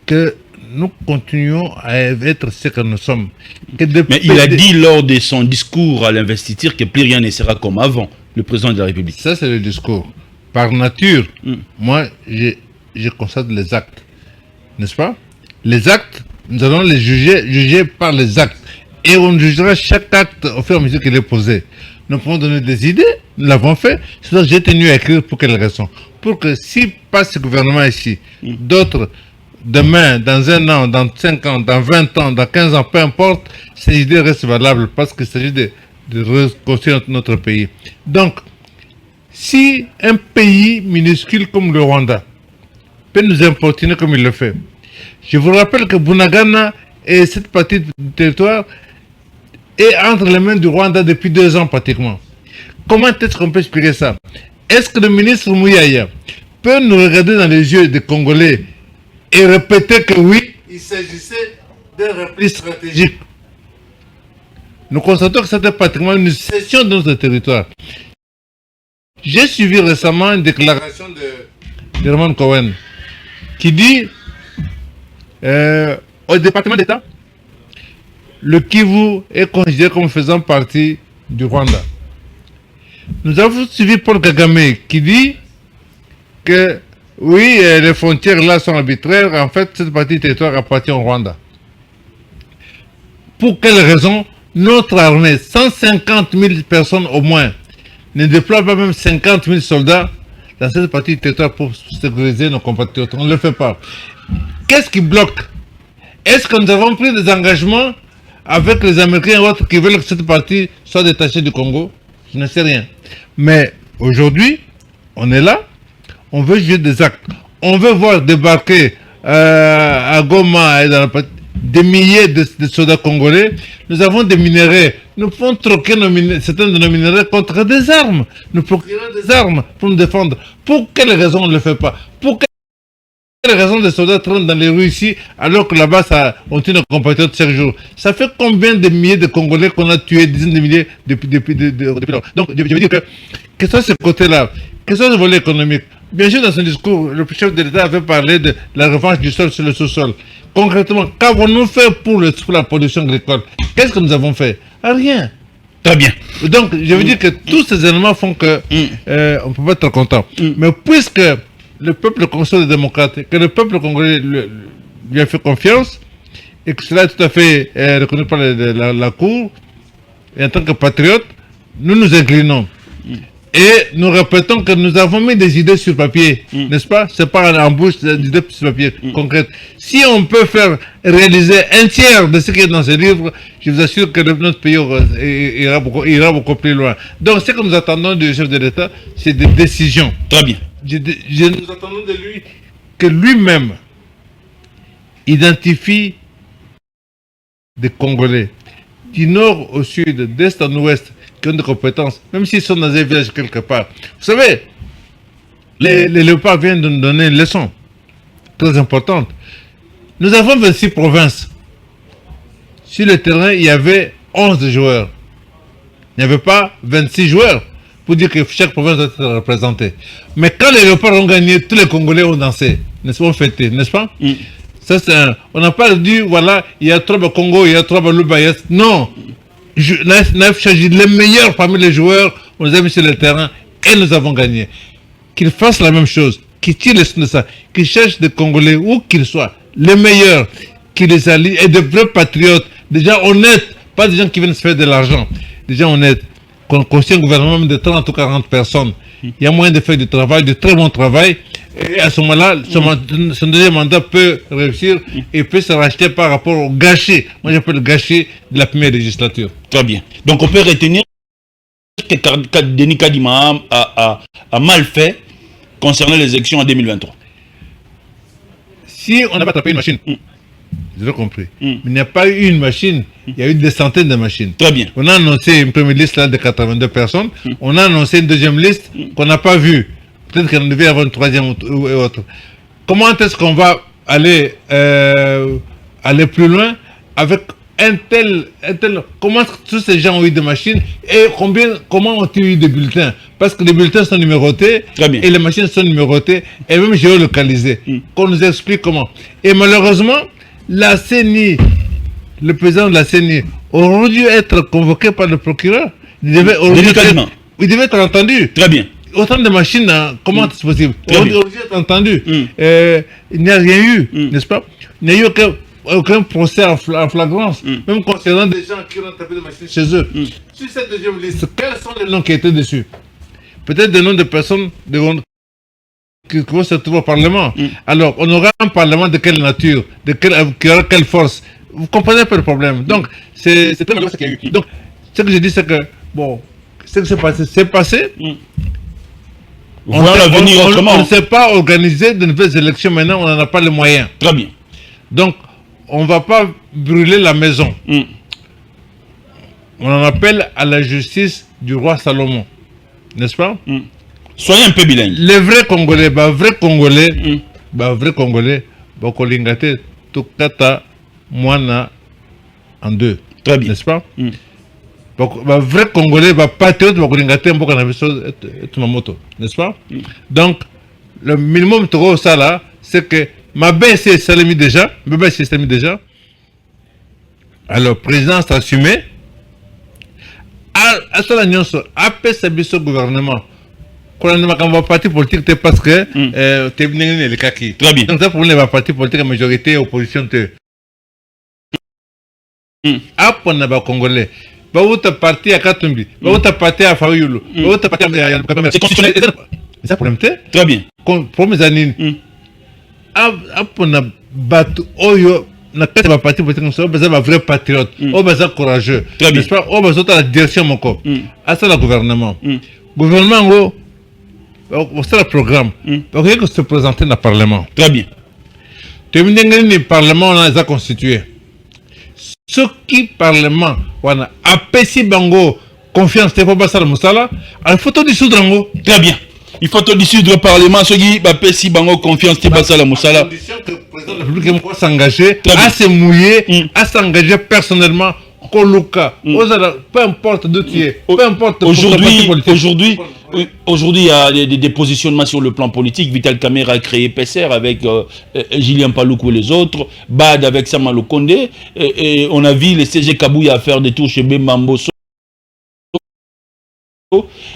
[SPEAKER 2] que nous continuons à être ce que nous sommes.
[SPEAKER 1] Mais il a dit lors de son discours à l'investiture que plus rien ne sera comme avant, le président de la République.
[SPEAKER 2] Ça, c'est le discours. Par nature, moi, je constate les actes. N'est-ce pas? Les actes, nous allons les juger par les actes. Et on jugera chaque acte au fur et à mesure qu'il est posé. Nous pouvons donner des idées, nous l'avons fait. C'est ça que j'ai tenu à écrire pour quelle raison? Pour que si passe ce gouvernement ici, d'autres, demain, dans 1 an, dans 5 ans, dans 20 ans, dans 15 ans, peu importe, ces idées restent valables parce qu'il s'agit de reconstruire notre pays. Donc, si un pays minuscule comme le Rwanda peut nous importuner comme il le fait, je vous rappelle que Bunagana et cette partie du territoire est entre les mains du Rwanda depuis 2 ans pratiquement. Comment est-ce qu'on peut expliquer ça? Est-ce que le ministre Mouyaya peut nous regarder dans les yeux des Congolais et répéter que oui, il s'agissait d'un repli stratégique? Nous constatons que c'était pratiquement une cession de notre territoire. J'ai suivi récemment une déclaration de Herman Cohen qui dit au département d'État, le Kivu est considéré comme faisant partie du Rwanda. Nous avons suivi Paul Kagame qui dit que oui, les frontières là sont arbitraires, en fait cette partie du territoire appartient au Rwanda. Pour quelle raison notre armée, 150 000 personnes au moins, ne déploie pas même 50 000 soldats dans cette partie du territoire pour sécuriser nos compatriotes? On ne le fait pas. Qu'est-ce qui bloque? Est-ce que nous avons pris des engagements avec les Américains et autres qui veulent que cette partie soit détachée du Congo? Je ne sais rien. Mais aujourd'hui, on est là, on veut juger des actes. On veut voir débarquer à Goma et dans la partie, des milliers de soldats congolais. Nous avons des minéraux. Nous pouvons troquer certains de nos minéraux contre des armes. Nous procurons des armes pour nous défendre. Pour quelle raison on ne le fait pas? Pour quelle raison des soldats traînent dans les rues ici alors que là-bas on tue nos compatriotes chaque jour? Ça fait combien de milliers de Congolais qu'on a tués, dizaines de milliers depuis lors? Donc je veux dire que soit ce côté-là, que soit le volet économique. Bien sûr, dans son discours, le chef de l'État avait parlé de la revanche du sol sur le sous-sol. Concrètement, qu'avons-nous fait pour la production agricole? Qu'est-ce que nous avons fait? Rien.
[SPEAKER 1] Très bien.
[SPEAKER 2] Donc, je veux dire que tous ces éléments font que on ne peut pas être content. Mais puisque le peuple congolais est démocrate, que le peuple congolais lui a fait confiance, et que cela est tout à fait reconnu par la Cour, et en tant que patriote, nous nous inclinons. Et nous répétons que nous avons mis des idées sur papier, n'est-ce pas? C'est pas en bouche, des idées sur papier concrètes. Si on peut faire réaliser un tiers de ce qui est dans ces livres, je vous assure que notre pays ira beaucoup plus loin. Donc ce que nous attendons du chef de l'État, c'est des décisions.
[SPEAKER 1] Très bien.
[SPEAKER 2] Nous attendons de lui que lui-même identifie des Congolais du nord au sud, d'est en ouest, qui ont des compétences, même s'ils sont dans un village quelque part. Vous savez, les léopards viennent de nous donner une leçon très importante. Nous avons 26 provinces. Sur le terrain, il y avait 11 joueurs. Il n'y avait pas 26 joueurs pour dire que chaque province doit être représentée. Mais quand les léopards ont gagné, tous les Congolais ont dansé, n'est-ce pas, ont fêté, n'est-ce pas? Ça, on n'a pas dit, voilà, il y a 3 Congo, il y a 3 Luba, non. Naïf Chagi, les meilleurs parmi les joueurs, on les a mis sur le terrain et nous avons gagné. Qu'ils fassent la même chose, qu'ils tirent les leçons de ça, qu'ils cherchent des Congolais où qu'ils soient, les meilleurs, qu'ils les allient, et de vrais patriotes, des gens honnêtes, pas des gens qui viennent se faire de l'argent, des gens honnêtes, qu'on constitue un gouvernement de 30 ou 40 personnes. Il y a moyen de faire du travail, de très bon travail, et à ce moment-là, son deuxième mandat peut réussir et peut se racheter par rapport au gâchis. Moi, j'appelle le gâchis de la première législature.
[SPEAKER 1] Très bien. Donc, on peut retenir que Denis Kadima a mal fait concernant les élections en 2023.
[SPEAKER 2] Si on n'a pas attrapé une machine, J'ai compris. Mais il n'y a pas eu une machine, il y a eu des centaines de machines.
[SPEAKER 1] Très bien.
[SPEAKER 2] On a annoncé une première liste là de 82 personnes. On a annoncé une deuxième liste qu'on n'a pas vue. Peut-être qu'on devait avoir une troisième ou autre. Comment est-ce qu'on va aller plus loin avec un tel... Comment tous ces gens ont eu des machines et comment ont-ils eu des bulletins? Parce que les bulletins sont numérotés et les machines sont numérotées et même géolocalisées. Qu'on nous explique comment. Et malheureusement, la CENI, le président de la CENI, aurait dû être convoqué par le procureur. Il devait être entendu.
[SPEAKER 1] Très bien.
[SPEAKER 2] Autant de machines, comment c'est possible? Il aurait dû être entendu. Il n'y a rien eu, n'est-ce pas? Il n'y a eu aucun procès en flagrance, même concernant des gens qui ont tapé des machines chez eux. Sur cette deuxième liste, quels sont les noms qui étaient dessus? Peut-être des noms de personnes qui vont se trouver au Parlement. Alors, on aura un Parlement de quelle nature, qui aura quelle force? Vous comprenez un peu le problème. Donc, c'est très malheureux ce qu'il y a eu. Donc, ce que je dis, c'est que, bon, ce qui s'est passé, c'est passé. On ne sait pas organiser de nouvelles élections maintenant, on n'en a pas les moyens.
[SPEAKER 1] Très bien.
[SPEAKER 2] Donc, on ne va pas brûler la maison. On en appelle à la justice du roi Salomon. N'est-ce pas?
[SPEAKER 1] Soyez un peu bilingue.
[SPEAKER 2] Les vrais Congolais, vrai Congolais, Kolingate, Tukata, Moana, en deux.
[SPEAKER 1] Très bien.
[SPEAKER 2] N'est-ce pas? Vrai Congolais, patriote, Kolingate, et Tumamoto. N'est-ce pas? Donc, le minimum de ça là, c'est que ma baisse c'est salami déjà. Alors, président s'est assumé. À cela, nous avons ce gouvernement. Quand on va parti politique, parce que tu es venu le kaki.
[SPEAKER 1] Très bien.
[SPEAKER 2] Donc, ça pour les partis politiques, la majorité, opposition. Après, on a Congolais. Vous êtes parti à Katumbi. Vous êtes parti à Fayoulou. Vous êtes parti à.
[SPEAKER 1] C'est constitutionnel.
[SPEAKER 2] C'est ça pour l'MT?
[SPEAKER 1] Très bien.
[SPEAKER 2] Pour mes années. Après, on a battu. Na kati ba parti politique nous besoin de vrais patriotes, besoin courageux. N'est-ce pas? Besoin de la direction mon corps. Ça le gouvernement. Gouvernement c'est le programme. Donc il faut se présenter dans le parlement.
[SPEAKER 1] Très bien.
[SPEAKER 2] Tu me dis que le parlement on a constitué. Ce qui parlement on a apesi bango confiance te faut passer le musala, il faut tout dissoudre ngo.
[SPEAKER 1] Très bien. Il faut te dissoudre le Parlement, ceux qui apesi bango confiance te passer le musala.
[SPEAKER 2] Condition que le président de la République doit s'engager à se mouiller, à s'engager personnellement. Peu importe d'où tu es, peu importe.
[SPEAKER 1] Aujourd'hui, il y a des positionnements sur le plan politique. Vital Kamerhe a créé PSR avec Julien Paloukou et les autres, Bad avec Samuel Kondé, et on a vu les CG Kabouya faire des tours chez Bemamboso.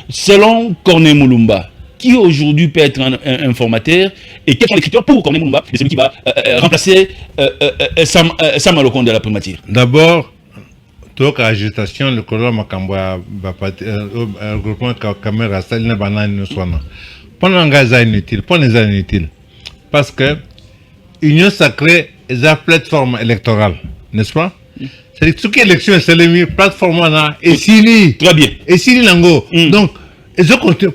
[SPEAKER 1] Selon Corneille Moulumba, qui aujourd'hui peut être un informateur et quels sont les critères pour Corneille Moulumba, c'est celui qui va remplacer Samuel Kondé à la primature?
[SPEAKER 2] D'abord, toute agitation, le colon Makamba, le groupement Kamerhe, ça n'est pas inutile. Pendant que inutile, inutile. Parce que l'Union sacrée est une plateforme électorale, n'est-ce pas? C'est-à-dire que toute élection est une plateforme et signé.
[SPEAKER 1] Très bien.
[SPEAKER 2] Et signé l'ango. Donc,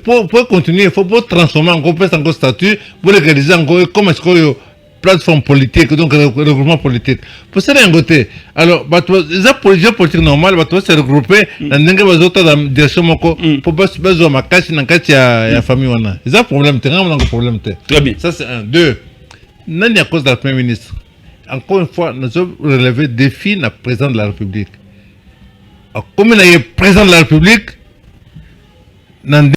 [SPEAKER 2] pour continuer, il faut transformer en statut, pour légaliser encore comme est-ce que plateforme politique, donc regroupement politique. Pour ça, d'un côté, alors, les politiques normales, va se regrouper dans les autres directions pour besoin de cash dans la famille. C'est un problème, c'est un problème.
[SPEAKER 1] Très bien.
[SPEAKER 2] Ça, c'est un. Deux, non, à cause de la Premier ministre. Encore une fois, nous avons relevé le défi du président de la République. Comme il est président de la République, nous avons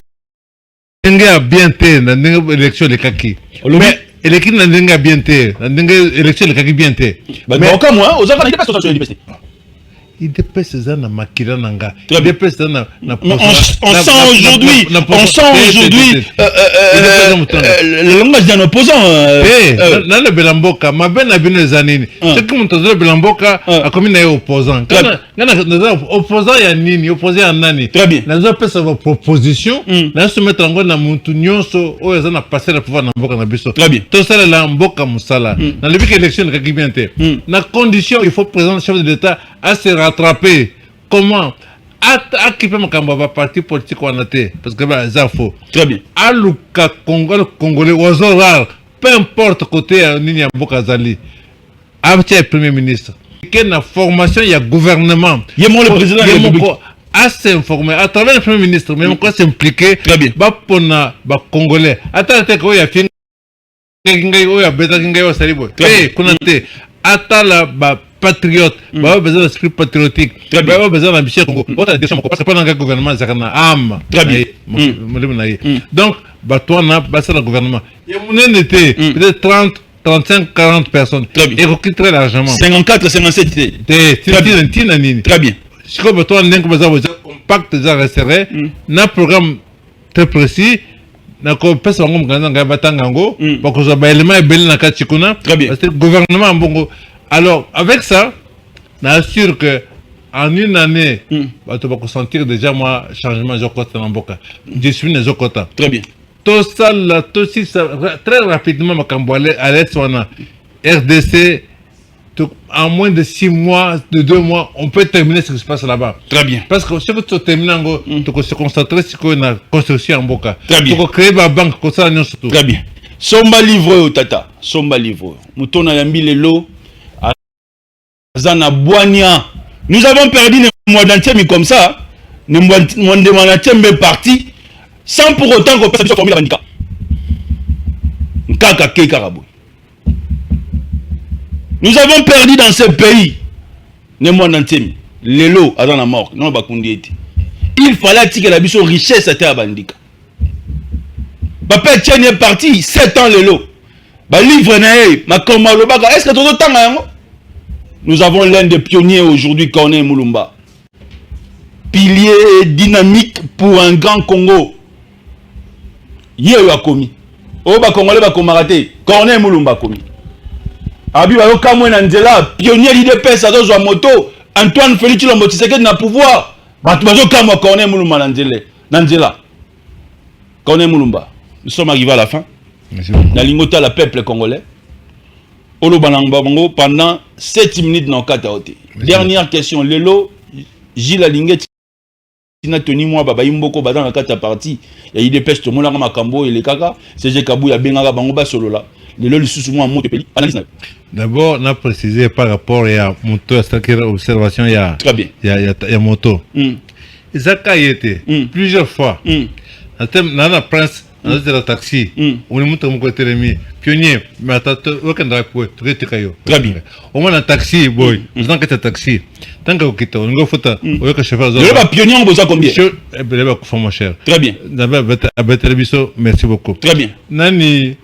[SPEAKER 2] bien été dans l'élection de Kaki. Mais l'élection n'a bien été. L'élection de Kaki bien été.
[SPEAKER 1] Mais aucun mois, aux enfants, il n'y a pas de situation de
[SPEAKER 2] il dépasse ça dans Makira Nanga.
[SPEAKER 1] On sent aujourd'hui le langage d'un opposant.
[SPEAKER 2] Dans le Belamboka, ma belle n'a bien les années. C'est comme le Belamboka a commis un opposant. Opposant il y a Nini, opposé à Nani.
[SPEAKER 1] Très bien.
[SPEAKER 2] Nous avons fait sa proposition. Nous avons se mettre en gros dans Montunyon, où ils ont passé le pouvoir dans Mboka Nabiso.
[SPEAKER 1] Très bien.
[SPEAKER 2] Tout ça là, Mboka Moussala. Dans le but que l'élection est bien été. Dans la condition, il faut présenter le chef de l'État à se rattraper. Comment? À qui peut me parti politique ou en parce que c'est faux.
[SPEAKER 1] Très bien.
[SPEAKER 2] À l'Uka Congolais, peu importe côté Nini Mboka Zali. le Premier ministre. Quelle la formation, il y a gouvernement.
[SPEAKER 1] Il y a le président de la République.
[SPEAKER 2] À s'informer, à travers le Premier ministre, même quoi s'impliquer.
[SPEAKER 1] Très bien.
[SPEAKER 2] Bapona, Congolais. Attends, il y a fin. Il y a bêta kinga yo saribo. Kunate. Attends la patriote. Besoin d'esprit patriotique. Besoin d'ambition Congo. Autre question parce que pendant que le gouvernement zakana am.
[SPEAKER 1] Très bien.
[SPEAKER 2] Donc, toi na basa le gouvernement. Il y a mon été peut-être 30 35, 40 personnes.
[SPEAKER 1] Très bien.
[SPEAKER 2] Et recruter largement.
[SPEAKER 1] 54, 57.
[SPEAKER 2] Très bien. Si comme toi, on a un compact déjà resserré, un programme très précis, na ko pesa ngom nganga batanga ngo, parce que ba élément belé na kachikuna.
[SPEAKER 1] Très bien.
[SPEAKER 2] Parce que le gouvernement bongo. Alors, avec ça, j'assure que en une année, tu vas sentir déjà moi changement Zokota Namboka. Je suis né Zokota.
[SPEAKER 1] Très bien.
[SPEAKER 2] Tout ça, là, tout ça, très rapidement, à l'aide RDC, en moins de 6 mois, de 2 mois, on peut terminer ce qui se passe là-bas.
[SPEAKER 1] Très bien.
[SPEAKER 2] Parce que si tu termines, tu peux se concentrer sur la construction en Boka.
[SPEAKER 1] Très bien.
[SPEAKER 2] Tu peux créer ma banque, comme ça, nous surtout.
[SPEAKER 1] Très bien. Somba livre, tata. Somba livre. Moutona Yambi Lelo. Zana Boigna. Nous avons perdu les mois d'entier comme ça. Les mois d'entier est parti. Sans pour autant qu'on puisse former la handicap. Nous avons perdu dans ce pays. Les mois d'entier. Les lots à la mort. Non, il fallait que la richesse était à Bandika. Papa Etienne est parti, 7 ans les lots. Livre est-ce que tout le temps nous avons l'un des pionniers aujourd'hui, Corneille Moulumba. Pilier dynamique pour un grand Congo. Yéyo a commis. Oba Congolais va comarater. Corneille Moulumba commis. Abi Bayo Kamwe Nanzela, pionnier l'IDPS à dos moto. Antoine Félix Chilombo Tshisekedi na pouvoir. Batubazo Kamwa Corneille Moulumba Nanzela. Corneille Moulumba. Nous sommes arrivés à la fin. La lingota la peuple congolais. Olo Banangbango pendant 7 minutes dans Kataote. Dernière question. Lelo, Gilles Alinguet, Tina Tony moi Baba Imboko Badan la Kata partie. Il y a eu des pêches de Moulanga Makambo et les Kaka. C'est Kabou, il y a Bengaga Bangoba solo là. Lelo, le sous-moi monte pays.
[SPEAKER 2] D'abord, on a précisé par rapport à moto, à cette observation, il y a.
[SPEAKER 1] Très bien.
[SPEAKER 2] Il y a moto. Zaka y était plusieurs fois. Dans la presse. On a un taxi, on est monté à mon côté pionnier, mais attends, aucun drapeau, très bien. On a un taxi, boy, on a un taxi. Tant que vous quittez, on a un photo, on a un chauffeur.
[SPEAKER 1] Il y a un pionnier, on vous a combien?
[SPEAKER 2] Mon cher.
[SPEAKER 1] Très bien.
[SPEAKER 2] Merci beaucoup.
[SPEAKER 1] Très bien.
[SPEAKER 2] Nani,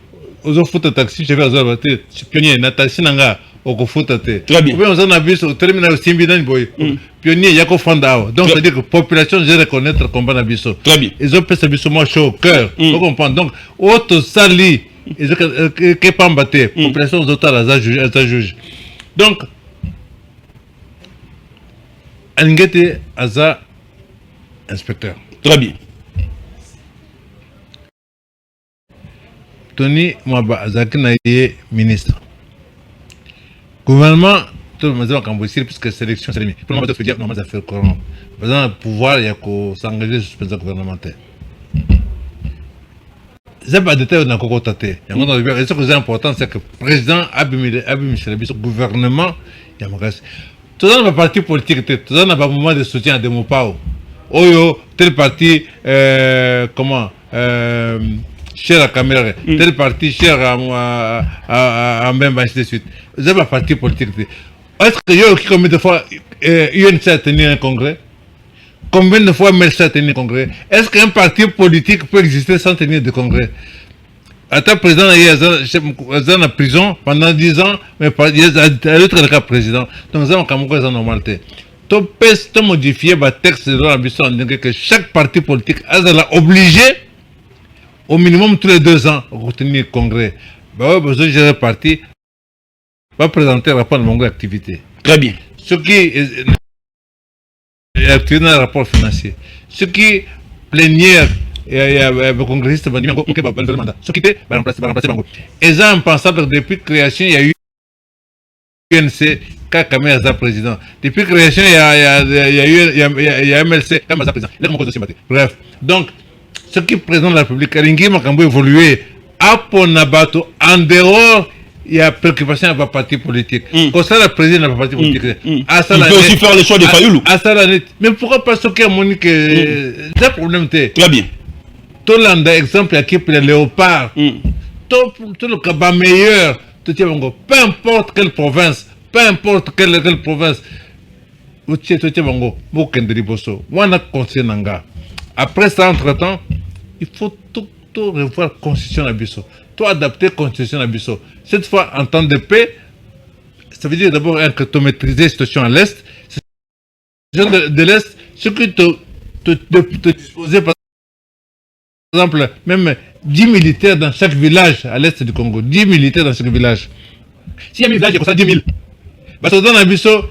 [SPEAKER 2] on a un photo taxi, chauffeur, pionnier, na taxi nanga.
[SPEAKER 1] Très bien.
[SPEAKER 2] On a vu au terminal Simbidan boy. Pionnier Yako Fandao. Donc c'est-à-dire que la population je reconnaître le combat Nabiso.
[SPEAKER 1] Très bien.
[SPEAKER 2] Ils ont fait ça biso moi chaud au cœur. Vous comprenez. Donc autre sali ils ont que pas embatté. Population totale à juge. Donc Alingete Aza inspecteur.
[SPEAKER 1] Très bien.
[SPEAKER 2] Tony Mwaba Azakina ministre. Gouvernement, tout le monde a camboussé puisque sélection c'est limité. Pour le moment, il faut dire normalement, ça fait courant. Par exemple, le pouvoir, il y a qu'à s'engager sur le gouvernemental. C'est pas de détail dans le cocotaté. Ce qui est important, c'est que le président Abim Michel, le gouvernement, il y a un reste. Tout ça, dans le parti politique, tout ça, dans le moment de soutien à Demopao. Oyo, tel parti, comment cher à Caméra, tel parti cher à Mbemba, ainsi de suite. Vous avez un parti politique. Est-ce que combien de fois UNC a tenu un congrès? Combien de fois MLC a tenu un congrès? Est-ce qu'un parti politique peut exister sans tenir de congrès? Attends, président, il y a en prison pendant 10 ans, mais il y a l'autre cas président. Donc, ça, on a une normalité. Tu peux modifier le texte de l'ambition en disant que chaque parti politique est obligé au minimum tous les 2 ans de retenir le congrès. Bah, besoin de gérer le parti, va présenter un rapport de mon activité.
[SPEAKER 1] Très bien.
[SPEAKER 2] Ce qui est activé dans le rapport financier. Ce qui plénière et le congressiste va dire ok, bah, le mandat. Ce qui était, va remplacer Bango. Et ça, impensable, depuis création, il y a eu UNC, Kakame Aza président. Depuis création, il y a MLC, Kakame Aza président. Il y a aussi battu. Bref. Donc, ce qui présente la République, Kalingi Makambo évolué à Ponabato en dehors il y a préoccupation avec le parti politique. Comme ça, le président n'a pas parti politique.
[SPEAKER 1] Il peut aussi faire le choix de Fayoulou.
[SPEAKER 2] Mais pourquoi pas ce qu'à Monique c'est un problème.
[SPEAKER 1] Très bien.
[SPEAKER 2] Tout l'anda exemple, il y a le léopard. Tout le cabas meilleur. Peu importe quelle province. Peu importe quelle province. Après ça, entre-temps, il faut tout revoir la constitution d'Abisso. Tout adapter la constitution d'Abisso. Cette fois, en temps de paix, ça veut dire d'abord que tu maîtrises la situation à l'Est. De l'Est, ce que tu disposais, par exemple, même 10 militaires dans chaque village à l'Est du Congo. 10 militaires dans chaque village. S'il y a un village, il y a comme ça 10 000. Parce que dans l'Abisso,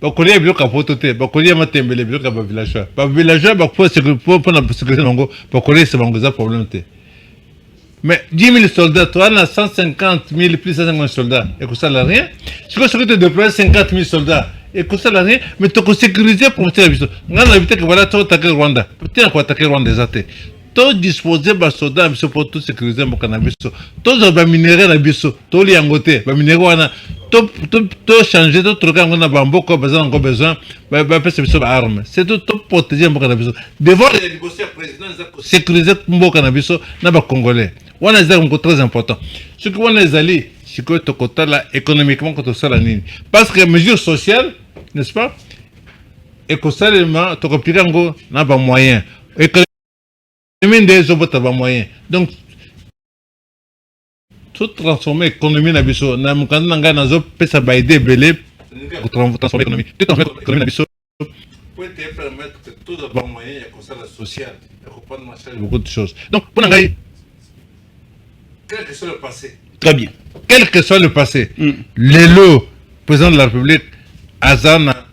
[SPEAKER 2] bakoli ya biloko apotote bakoli ya matembele biloko ba villageois ba villageois pour la sécurité nango bakoli c'est bango za problème te mais 10 000 soldats toi on a 150 000 plus 150 soldats et que ça n'a rien si que tu déploies 50 000 soldats et que ça n'a rien mais tu peux sécuriser pour te habiter on a évité que voilà tu attaquer Rwanda peut-être quoi attaquer Rwanda exacté to disposer ba soldats pour tout sécuriser mon cannabis to ba minerais na biso to li angote ba minerais wana to changer to truc on a bamboko besoin encore besoin ba pese biso ba arme c'est tout protéger mon cannabis devant les négocier président sécuriser mon cannabis na ba congolais wana c'est un très important ce que on les alliés c'est que to kota là économiquement que to ça la ligne parce que mesures sociales n'est-ce pas et que seulement to replier ngo na ba moyen des autres moyens. Donc, tout transformer l'économie na biso na mukanda nanga nazo pesa ba aider belé transformer l'économie. Tout transformer l'économie na biso pour te permettre que tout de bon moyen ya comme ça la social, ya comprendre marcher beaucoup de choses. Donc, pour ngai quel que soit le passé.
[SPEAKER 1] Très bien.
[SPEAKER 2] Quel que soit le passé, l'élo président de la République azana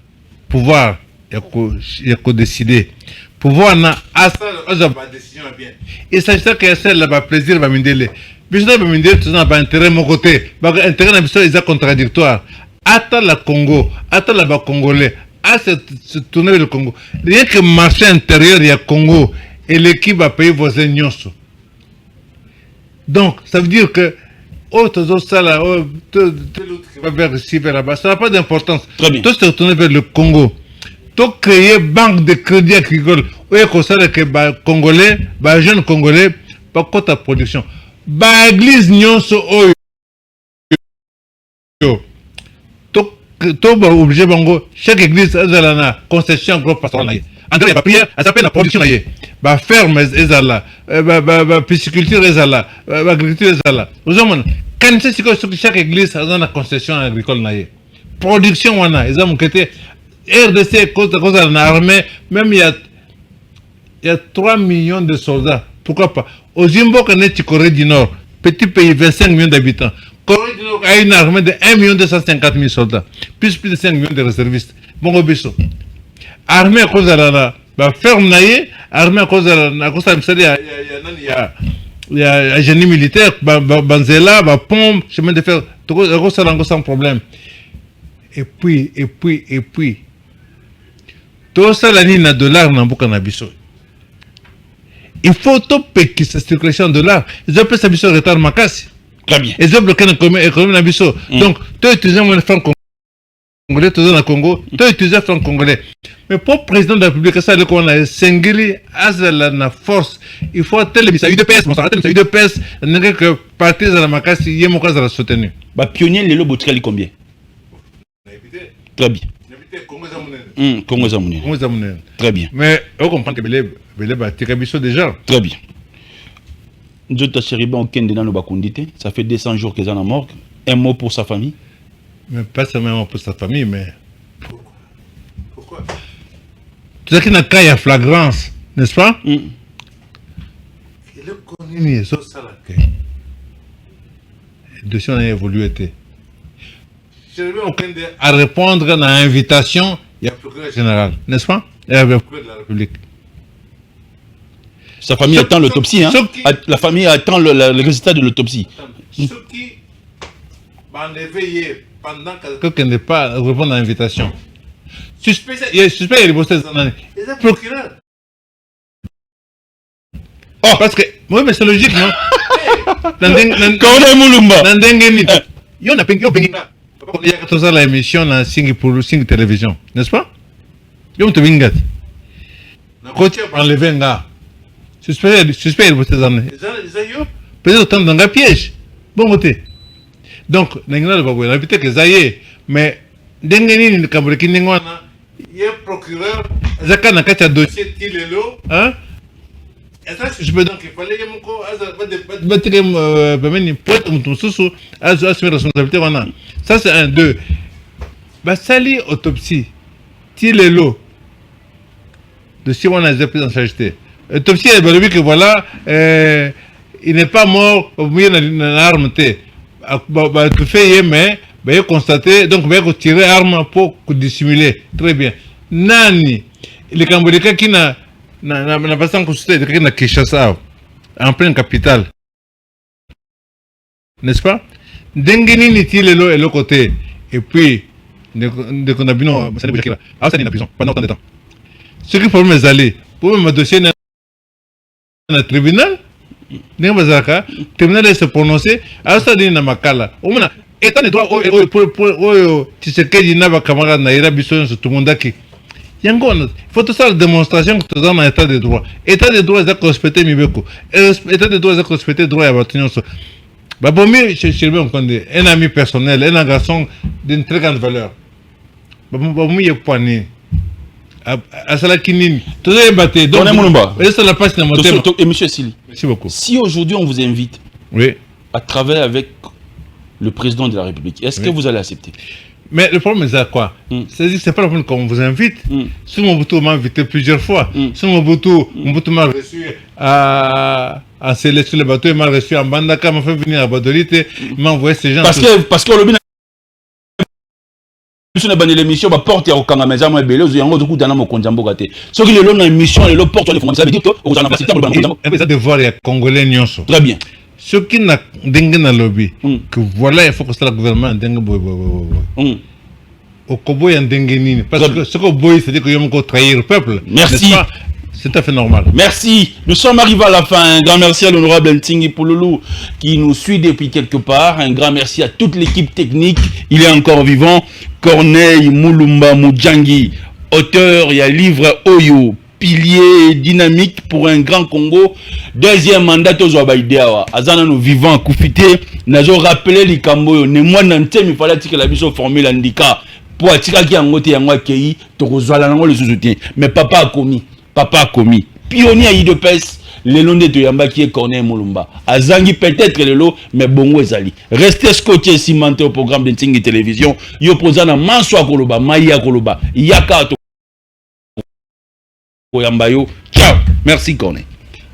[SPEAKER 2] pouvoir ya ko décider. Pouvoir na asa ba décision bien. Il s'agit que c'est là ba plaisir ba mindele. Biso ba mindele tout ça ba intérêt mon côté. Ba intérêt na biso est contradictoire. Ata la Congo, ata la ba congolais, à se tourner le Congo. Rien que marché intérieur il y a Congo et l'équipe a payé voisin nyonso. Donc ça veut dire que tout ça là, tout l'autre qui va vers ici vers là-bas, ça n'a pas d'importance. Tout se retourner vers le Congo. Tout créer banque de crédit agricole. Oui, comme ça, que les Congolais, les jeunes Congolais, pas quoi ta production. Bah, église nyonso oyo. Tout bah obligé bango. Chaque église a la concession gros pastoral naïe. En il y a pas prière, elle s'appelle la production naïe. Bah ferme ezala, bah pisciculture ezala, bah agriculture ezala. Vous savez, quand c'est que chaque église a une concession agricole naïe. Production wana, ils ont côté RDC, cause de l'armée, même il y a 3 millions de soldats. Pourquoi pas? Au Zimbabwe, Corée du Nord, petit pays, 25 millions d'habitants. Corée du Nord a une armée de 1 250 000 soldats, plus de 5 millions de réservistes. Bon, obiso. Armée à cause de la ferme naïe, armée à cause de la. Il y a un génie militaire, Banzela, pompe, chemin de fer, sans problème. Et puis. Tout ça, la ligne de dollar dans le Nabiso. Il faut que cette circulation de dollar. Ils ont fait ça retard ma casse.
[SPEAKER 1] Très bien.
[SPEAKER 2] Ils ont bloqué l'économie Nabiso. Donc, tu as utilisé un franc congolais, tu as Congo, tu as utilisé un franc congolais. Mais pour le président de la République, ça, le qu'on a singulier, la force, il faut tellement ça, UDPS, bon, ça a UDPS, n'est que partir de la macasse, il y a mon cas de la soutenir.
[SPEAKER 1] Bah, pionnier, les lobes, combien? Très bien. Congo Zamounene. Très bien.
[SPEAKER 2] Mais on comprend que Belé déjà.
[SPEAKER 1] Très bien. Njota Cheriba Okende dans le Bakondité, ça fait 200 jours qu'ils sont en morgue. Un mot pour sa famille?
[SPEAKER 2] Mais pas seulement pour sa famille, mais. Pourquoi? Tout ça qui n'a qu'à y a flagrance, n'est-ce pas? Il est connu, c'est ça là. Le dossier a évolué. À répondre à l'invitation, il y a le procureur général, n'est-ce pas? Il y a le procureur de la République.
[SPEAKER 1] Sa famille attend l'autopsie, hein? La famille attend le résultat de l'autopsie.
[SPEAKER 2] Ceux qui vont éveiller pendant que quelqu'un n'est pas répondre à l'invitation. Suspect, il y a riposté des années. Il y a le procureur. Oh, parce que, oui, mais c'est logique, non? Yo na pengi il y a 14 ans l'émission na Singi pour Singi télévision, n'est-ce pas? Yo to bingati. Na côté par le venga. Suspect vous ces années. Yo peut-être autant dans un piège. Bon côté. Donc n'engana le babou, invité que ça y est, mais dengeni ni kaburiki ningwana, il est procureur, zaka na kacha dossier tilelo, hein? Et ça, je me dis qu'il fallait que mon corps, ça c'est un, deux. Bah, sali autopsie, tilelo, de si on a des prises en charge. Autopsie, elle veut dire que voilà, il n'est pas mort au milieu d'une arme. Bah, tu fais, mais, bah, il constaté, donc, bah, il tirer arme pour dissimuler. Très bien. Nani, les Cambodgiens qui n'a pas sans consulter de quelqu'un qui chasse en pleine capitale. N'est-ce pas? Dengeni niti le et le côté. Et puis, de qu'on a bien, ça n'est pas ah, ça n'est pas prison pendant autant de temps. Ce qui pour mes allés, pour me dossier dans le tribunal, n'est pas ça, le tribunal est se prononcer, à ça n'est pas makala. Au moins, étant de droit, tu sais que il n'y a pas camarade, n'a pas besoin de tout le monde qui. Il faut tout ça la démonstration que tu es dans l'état de droit. État de droit, c'est respecter Mibeko. État de droit, c'est respecter le droit à votre union. Pour moi, je un ami personnel, un garçon d'une très grande valeur. Pour moi, il y a poigné. À cela qui n'est tout est battu. Donc, c'est la passe de mon thème.
[SPEAKER 1] Et monsieur Sili,
[SPEAKER 2] merci beaucoup.
[SPEAKER 1] Si aujourd'hui on vous invite à travailler avec le président de la République, est-ce que vous allez accepter?
[SPEAKER 2] Mais le problème c'est quoi? C'est-à-dire que c'est pas le problème qu'on vous invite. Si Mobutu m'a invité plusieurs fois, si Mobutu m'a reçu à Célé sur le bateau, il m'a reçu à Bandaka, m'a fait venir à Badolite, il m'a envoyé ces gens.
[SPEAKER 1] Parce que le l'émission va porter au Kanga mais moi belé yango du coup dans mon konjambo gâté ce qui le long émission le porte les fonds ça veut dire que vous en passez temps
[SPEAKER 2] ça de voir les Congolais nyonso.
[SPEAKER 1] Très bien.
[SPEAKER 2] Ce qui n'a dengue na lobby que voilà il faut que ça le gouvernement dengue boy au kobo y dengue nini parce que ce que boy c'est dire que yom ko trahir le peuple.
[SPEAKER 1] Merci.
[SPEAKER 2] C'est tout à fait normal.
[SPEAKER 1] Merci. Nous sommes arrivés à la fin. Un grand merci à l'honorable Ntingi Pouloulou qui nous suit depuis quelque part. Un grand merci à toute l'équipe technique. Il est encore vivant. Corneille Moulumba Moudjangi, auteur et livre Oyo, pilier dynamique pour un grand Congo. Deuxième mandat aux Obaïdeawa. Azana nous vivants Koufité. Nazo rappelé les Camboyo. Ne moi n'entends il fallait que la mission formule handicap. Pour attirer qui a ngoté yango accueilli. Torozala nango le soutien. Mais papa a commis. Pionnier à IDPS, le long de Toyamba qui est Corneille Moulumba. Azangi peut-être le lot, mais bongo ezali. Restez scotché cimenté au programme de Ntingi Télévision. Yo posana Manswa Koloba, Maya Koloba, Yaka Toyamba yo. Ciao. Merci Corneille.